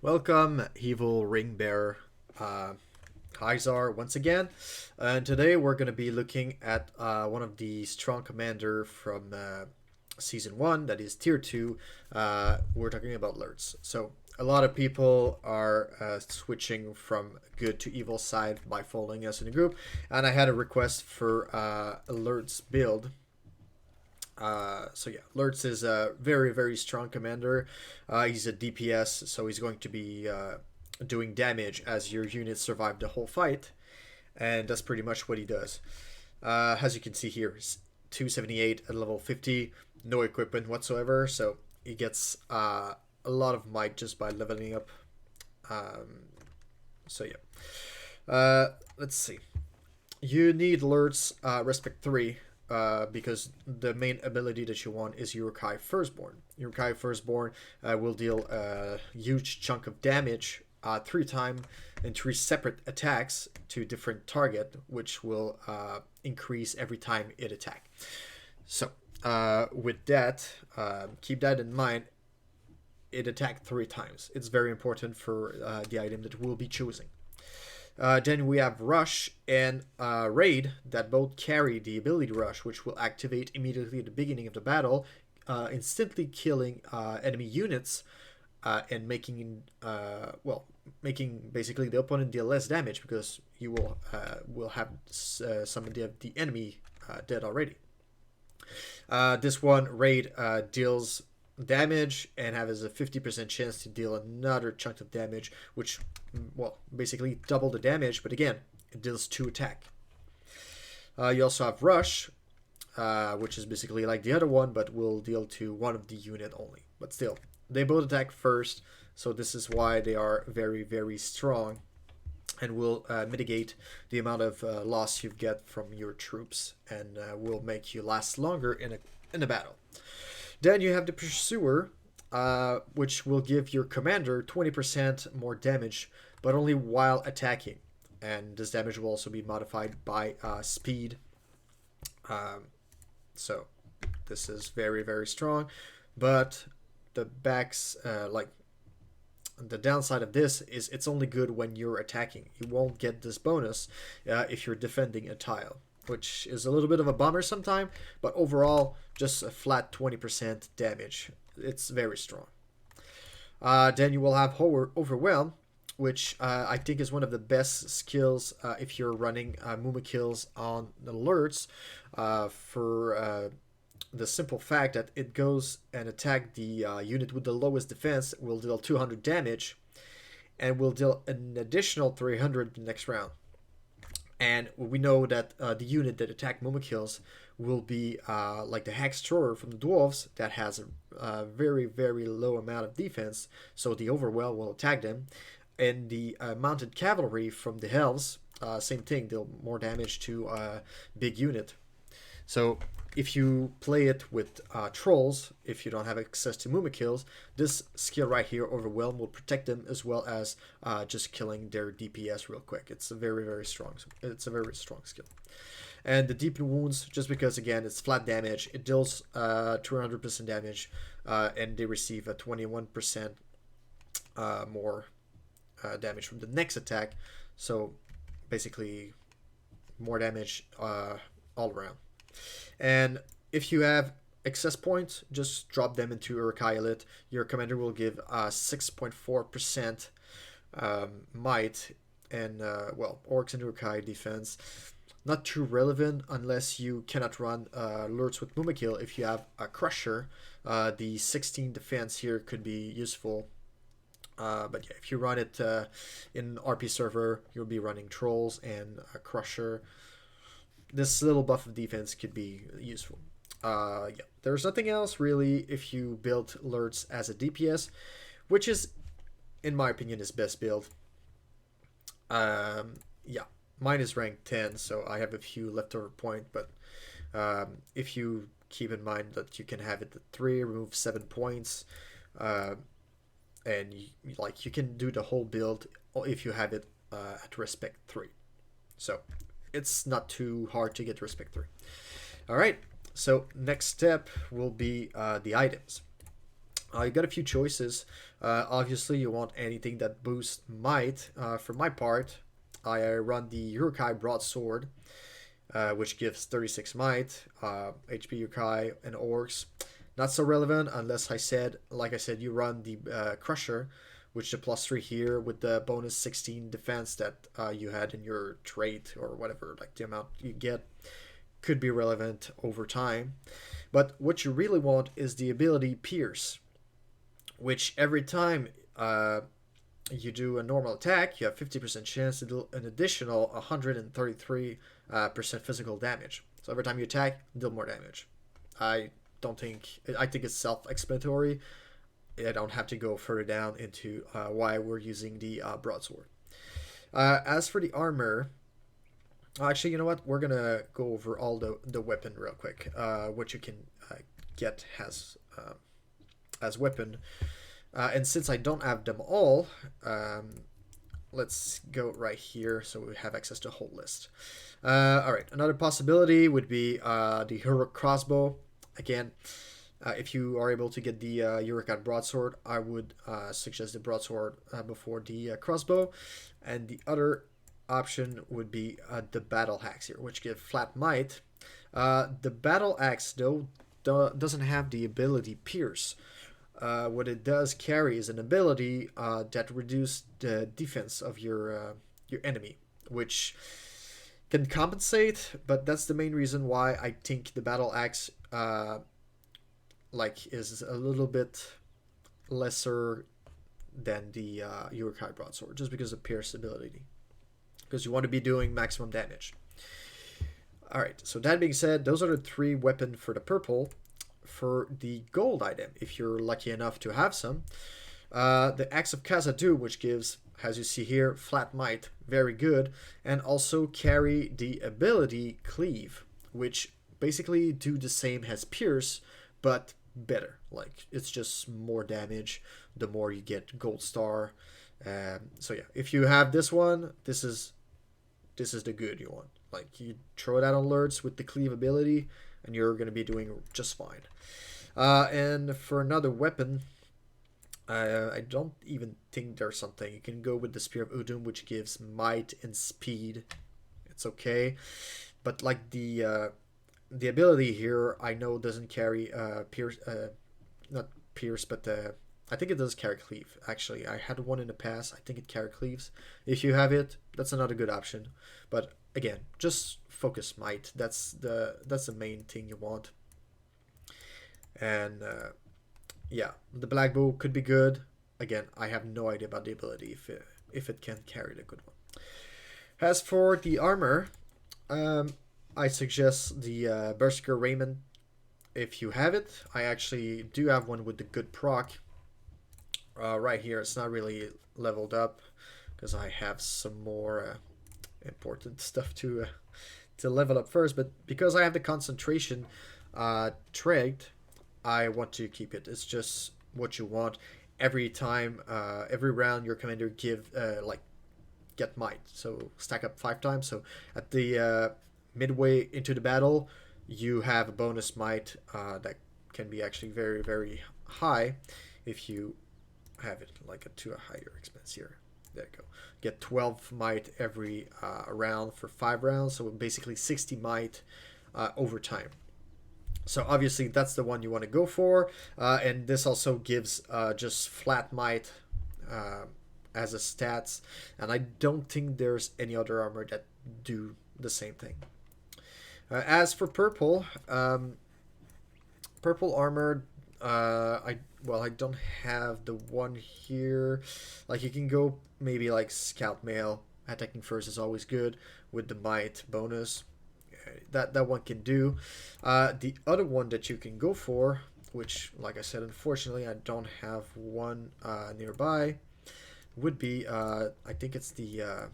Welcome, Evil Ring Bearer. Kaisar once again, and today we're going to be looking at one of the strong commander from season 1, that is tier 2. We're talking about Lurtz. So a lot of people are switching from good to evil side by following us in the group, and I had a request for a Lurtz build. So yeah, Lurtz is a very strong commander. He's a DPS, so he's going to be doing damage as your units survive the whole fight, and that's pretty much what he does. As you can see here, 278 at level 50, no equipment whatsoever, so he gets a lot of might just by leveling up. So yeah, let's see. You need Lurtz Respect 3 because the main ability that you want is Urukai Firstborn. Urukai Firstborn will deal a huge chunk of damage 3 times in 3 separate attacks to different target, which will increase every time it attack. So with that, keep that in mind. It attacked 3 times. It's very important for the item that we'll be choosing. Then we have Rush and Raid that both carry the ability Rush, which will activate immediately at the beginning of the battle, instantly killing enemy units and making basically the opponent deal less damage because you will have some of the enemy dead already. This one, Raid, deals damage and has a 50% chance to deal another chunk of damage, which, well, basically double the damage, but again, it deals 2 attack. You also have Rush, which is basically like the other one, but will deal to one of the unit only. But still, they both attack first, so this is why they are very strong and will mitigate the amount of loss you get from your troops and will make you last longer in a battle. Then you have the Pursuer, which will give your commander 20% more damage, but only while attacking. And this damage will also be modified by speed. So this is very strong. But the the downside of this is it's only good when you're attacking. You won't get this bonus if you're defending a tile, which is a little bit of a bummer sometimes, but overall, just a flat 20% damage. It's very strong. Then you will have Overwhelm, which I think is one of the best skills if you're running Muma kills on the Lurtz, for the simple fact that it goes and attack the unit with the lowest defense, will deal 200 damage, and will deal an additional 300 the next round. And we know that the unit that attack Muma kills will be like the Hex Thrower from the Dwarves that has a very low amount of defense, so the Overwhelm will attack them. And the Mounted Cavalry from the Elves, same thing, deal more damage to a big unit. So if you play it with Trolls, if you don't have access to Muma kills, this skill right here, Overwhelm, will protect them as well as just killing their DPS real quick. It's a very strong skill. And the Deepen Wounds, just because again it's flat damage, it deals 200% damage, and they receive a 21% more damage from the next attack. So basically more damage all around. And if you have excess points, just drop them into Urukai Elite. Your commander will give 6.4% might and Orcs and Urukai defense. Not too relevant unless you cannot run Lurtz with Mumakil. If you have a Crusher, the 16 defense here could be useful. But yeah, if you run it in RP server, you'll be running Trolls and a Crusher. This little buff of defense could be useful. Yeah, there's nothing else really if you build Lurtz as a DPS, which is, in my opinion, his best build. Yeah, mine is ranked 10, so I have a few leftover point, but if you keep in mind that you can have it at 3, remove 7 points, and you can do the whole build if you have it at respect 3. So it's not too hard to get respect 3. All right, so next step will be the items. You got a few choices. Obviously, you want anything that boosts might. For my part, I run the Urukai Broadsword, which gives 36 might, HP Urukai and Orcs. Not so relevant unless like I said, you run the Crusher, which the +3 here with the bonus 16 defense that you had in your trait or whatever, like the amount you get, could be relevant over time. But what you really want is the ability Pierce, which every time you do a normal attack, you have 50% chance to do an additional 133% physical damage. So every time you attack, deal more damage. I think it's self-explanatory. I don't have to go further down into why we're using the broadsword. As for the armor, actually, you know what? We're gonna go over all the weapon real quick. What you can get as weapon. And since I don't have them all, let's go right here so we have access to the whole list. Alright, another possibility would be the heroic crossbow. Again, if you are able to get the Urukai broadsword, I would suggest the broadsword before the crossbow. And the other option would be the battle axe here, which give flat might. The battle axe, though, doesn't have the ability pierce. What it does carry is an ability that reduces the defense of your enemy, which can compensate, but that's the main reason why I think the battle axe is a little bit lesser than the Urukai broadsword, just because of pierce ability, because you want to be doing maximum damage. All right, so that being said, those are the 3 weapons for the purple. For the gold item, if you're lucky enough to have some, the Axe of Khazad-dû, which gives, as you see here, flat might, very good, and also carry the ability Cleave, which basically do the same as Pierce, but better. Like, it's just more damage the more you get gold star. So yeah, if you have this one, this is the good you want. Like, you throw that on Lurtz with the Cleave ability, and you're going to be doing just fine. And for another weapon, I don't even think there's something. You can go with the Spear of Udum, which gives might and speed. It's okay. But like the ability here, I know doesn't carry pierce, not pierce, but I think it does carry cleave. Actually, I had one in the past. I think it carry cleaves. If you have it, that's another good option. But again, just focus might. That's the main thing you want. And yeah, the black bow could be good. Again, I have no idea about the ability if it can carry the good one. As for the armor, I suggest the Berserker Raiment if you have it. I actually do have one with the good proc. Right here, it's not really leveled up because I have some more important stuff to level up first. But because I have the concentration trait, I want to keep it. It's just what you want. Every time, every round, your commander get might. So stack up 5 times. So at the midway into the battle, you have a bonus might that can be actually very, very high if you have it like to a higher expense here. There you go. Get 12 might every round for 5 rounds. So basically 60 might over time. So obviously that's the one you want to go for. And this also gives just flat might as a stats. And I don't think there's any other armor that do the same thing. As for purple, purple armor, I don't have the one here. Like, you can go maybe like Scout Mail. Attacking first is always good with the might bonus. That one can do. The other one that you can go for, which, like I said, unfortunately I don't have one nearby, would be I think it's the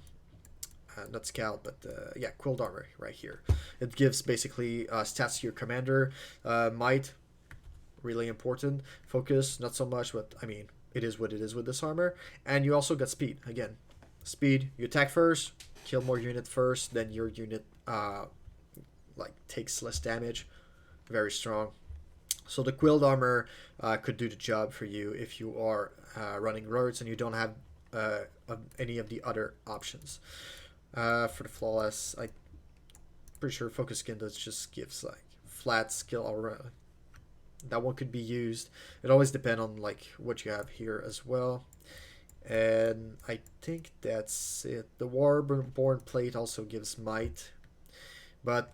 not Scout, but yeah, Quilled Armor right here. It gives basically stats to your commander. Might, really important. Focus, not so much, but I mean, it is what it is with this armor. And you also got speed. Again, speed, you attack first, kill more unit first, then your unit takes less damage. Very strong. So the Quilled Armor could do the job for you if you are running Lurtz and you don't have any of the other options. For the Flawless, I'm pretty sure Focus Skin does just gives like flat skill aura. That one could be used. It always depends on like what you have here as well. And I think that's it. The Warborn Plate also gives might, but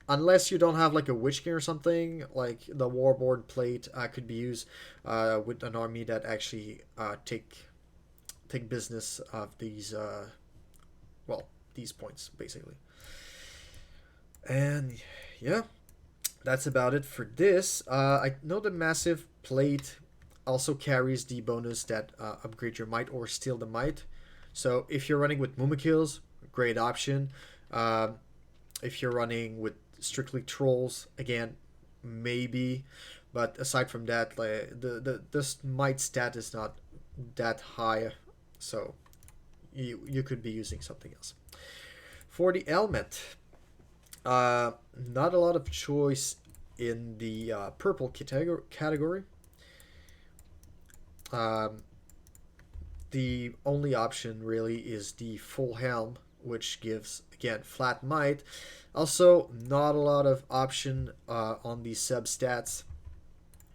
unless you don't have like a Witch King or something, like the Warborn Plate could be used with an army that actually take business of these well, these points basically. And yeah, that's about it for this. I know the Massive Plate also carries the bonus that upgrade your might or steal the might. So if you're running with Mumikills, great option. If you're running with strictly trolls, again, maybe. But aside from that, like this might stat is not that high, so you could be using something else. For the helmet, not a lot of choice in the purple category. The only option really is the full helm, which gives again flat might. Also, not a lot of option on the sub stats.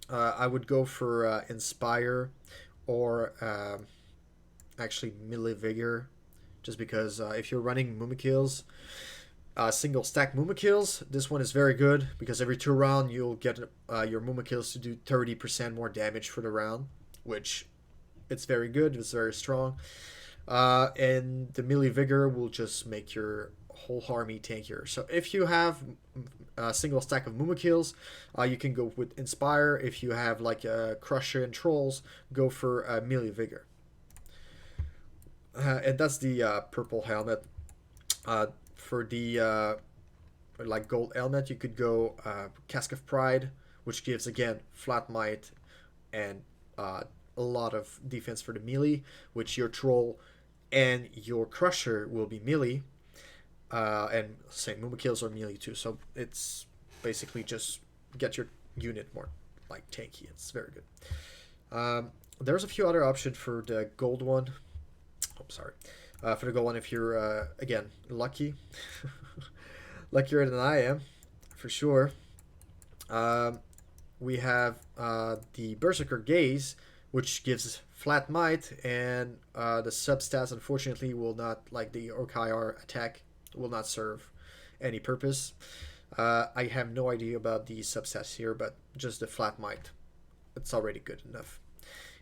I would go for Inspire or actually Melee Vigor, just because if you're running Mumikills, single stack Mumikills, this one is very good because every 2 rounds you'll get your Mumikills to do 30% more damage for the round, which it's very good, it's very strong. And the Melee Vigor will just make your whole army tankier. So if you have a single stack of Mumikills, you can go with Inspire. If you have like a Crusher and Trolls, go for Melee Vigor. And that's the purple helmet. For the like gold helmet, you could go Cask of Pride, which gives again flat might and a lot of defense for the melee, which your troll and your crusher will be melee, and same Mumikills are melee too. So it's basically just get your unit more like tanky. It's very good. There's a few other options for the gold one. Oh, sorry. For the gold one, if you're again lucky, luckier than I am, for sure. We have the Berserker Gaze, which gives flat might, and the substats unfortunately will not, like the Orkai attack, will not serve any purpose. I have no idea about the substats here, but just the flat might, it's already good enough.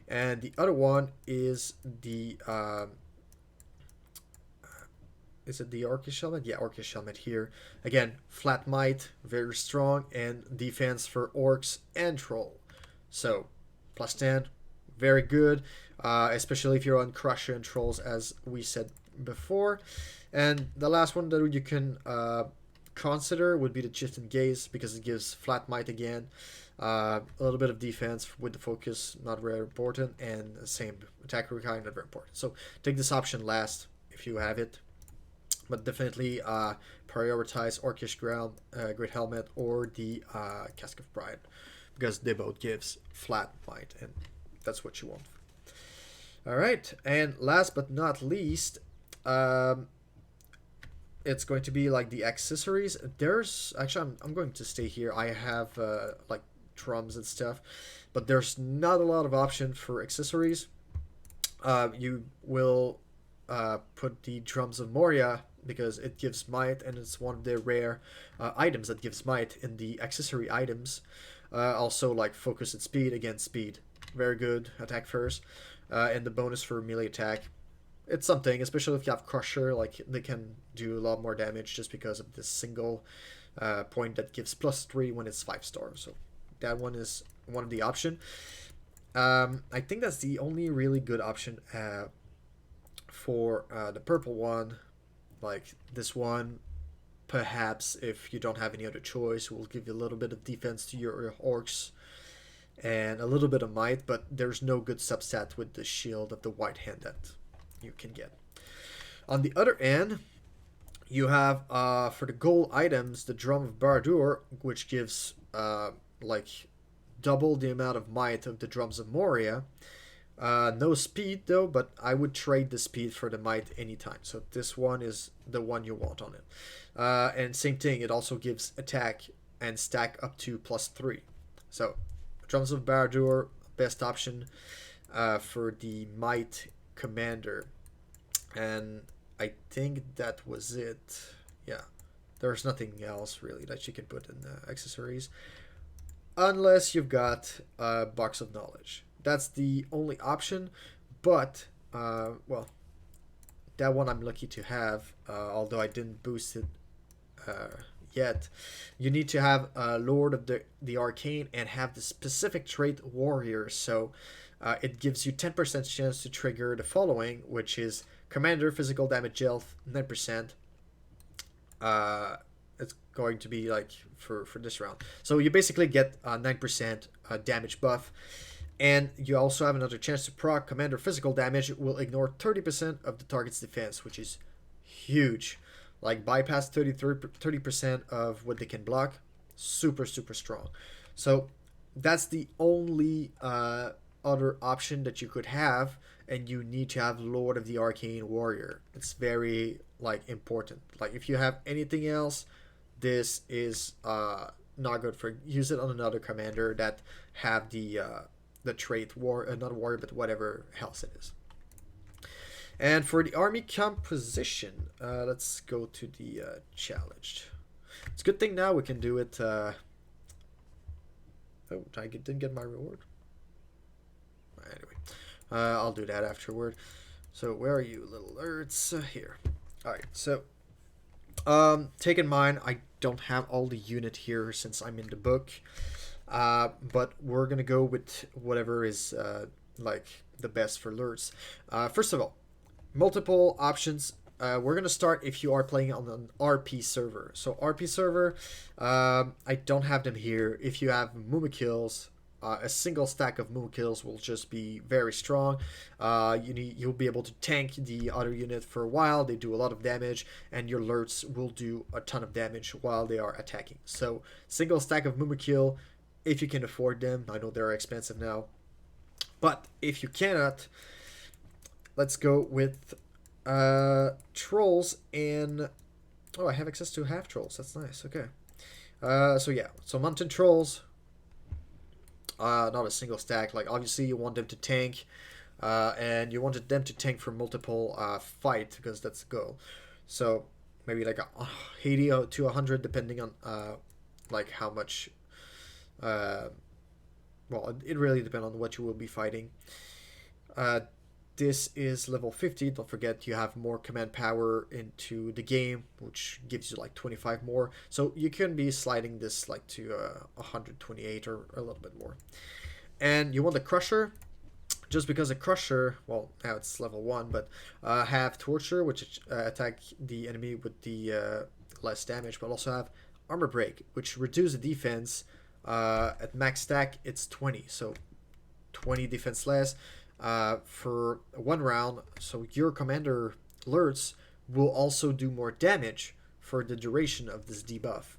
And the other one is the is it the Orcish Helmet? Yeah, Orcish Helmet here. Again, flat might, very strong, and defense for orcs and troll. So, plus 10, very good, especially if you're on Crusher and Trolls, as we said before. And the last one that you can consider would be the Chieftain Gaze, because it gives flat might again. A little bit of defense with the focus, not very important, and the same attack recurring, not very important. So take this option last if you have it. But definitely prioritize Orcish Ground, Great Helmet, or the Cask of Pride, because they both gives flat might, and that's what you want. All right, and last but not least, it's going to be like the accessories. There's actually I'm going to stay here. I have like drums and stuff, but there's not a lot of option for accessories. You will put the Drums of Moria because it gives might, and it's one of the rare items that gives might in the accessory items. Also, like focus and speed, again speed, very good, attack first, and the bonus for melee attack. It's something, especially if you have Crusher, like they can do a lot more damage just because of this single point that gives +3 when it's 5-star. So that one is one of the option. I think that's the only really good option for the purple one. Like this one, perhaps if you don't have any other choice, will give you a little bit of defense to your orcs and a little bit of might, but there's no good substat with the shield of the white hand that you can get. On the other end, you have for the gold items the Drum of Bardur, which gives like double the amount of might of the Drums of Moria. No speed though, but I would trade the speed for the might anytime. So this one is the one you want on it. And same thing, it also gives attack and stack up to +3. So Drums of Barad-dûr, best option for the might commander. And I think that was it. Yeah, there's nothing else really that you can put in the accessories. Unless you've got a Box of Knowledge. That's the only option, but, well, that one I'm lucky to have, although I didn't boost it yet. You need to have Lord of the Arcane and have the specific trait Warrior, so it gives you 10% chance to trigger the following, which is Commander, Physical Damage Health, 9%. It's going to be like for this round. So you basically get 9% damage buff. And you also have another chance to proc Commander Physical Damage. Will ignore 30% of the target's defense, which is huge. Like bypass 30% of what they can block. Super, super strong. So that's the only other option that you could have. And you need to have Lord of the Arcane Warrior. It's very like important. Like if you have anything else, this is not good for. Use it on another commander that have the trait not warrior, but whatever else it is. And for the army composition, let's go to the challenged. It's a good thing now we can do it. Oh, I didn't get my reward. Anyway, I'll do that afterward. So where are you, little Lurtz? Here. All right. So, take in mind I don't have all the unit here since I'm in the book. But we're gonna go with whatever is like the best for Lurtz. First of all, multiple options. We're gonna start if you are playing on an RP server. So RP server, I don't have them here. If you have Mumikills, a single stack of Mumikills will just be very strong. You'll be able to tank the other unit for a while. They do a lot of damage, and your Lurtz will do a ton of damage while they are attacking. So single stack of Mumikill. If you can afford them. I know they're expensive now. But if you cannot, let's go with trolls and... Oh, I have access to half trolls. That's nice. Okay. So yeah. So mountain trolls. Not a single stack. Like, obviously, you want them to tank. And you wanted them to tank for multiple fight, because that's the goal. So maybe like 80 to 100, depending on like how much... well, it really depends on what you will be fighting. This is level 50. Don't forget you have more command power into the game, which gives you like 25 more. So you can be sliding this like to 128 or a little bit more. And you want the Crusher, just because a Crusher, well, now it's level 1, but have Torture, which attack the enemy with the less damage, but also have Armor Break, which reduce the defense. At max stack, it's 20, so 20 defense less for one round. So your commander Lurtz will also do more damage for the duration of this debuff.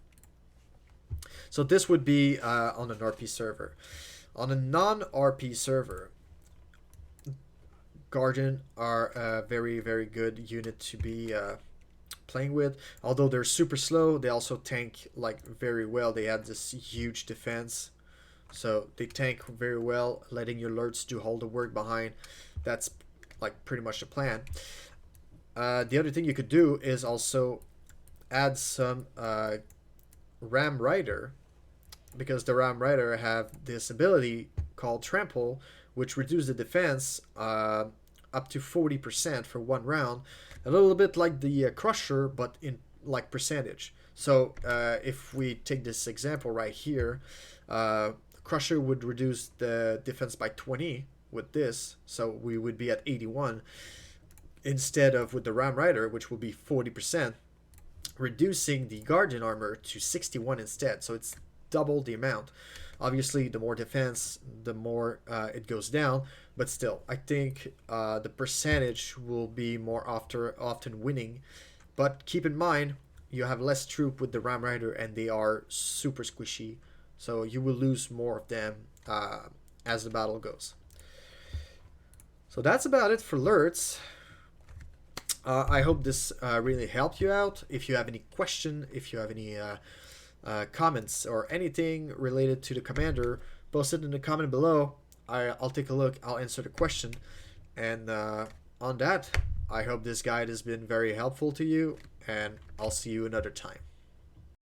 So this would be on an RP server. On a non-RP server, Guardian are a very, very good unit to be playing with. Although they're super slow, they also tank like very well. They have this huge defense, so they tank very well, letting your Lurtz do all the work behind. That's like pretty much the plan. The other thing you could do is also add some Ram Rider, because the Ram Rider have this ability called Trample, which reduces the defense up to 40% for one round. A little bit like the Crusher, but in like percentage. So if we take this example right here, Crusher would reduce the defense by 20 with this, so we would be at 81 instead of with the Ram Rider, which will be 40%, reducing the Guardian armor to 61 instead. So it's double the amount. Obviously, the more defense, the more it goes down. But still, I think the percentage will be more often winning. But keep in mind, you have less troop with the Ram Rider, and they are super squishy. so you will lose more of them as the battle goes. So that's about it for Lurtz. I hope this really helped you out. If you have any question, if you have any comments or anything related to the commander, post it in the comment below. I'll take a look, I'll answer the question. And on that, I hope this guide has been very helpful to you, and I'll see you another time.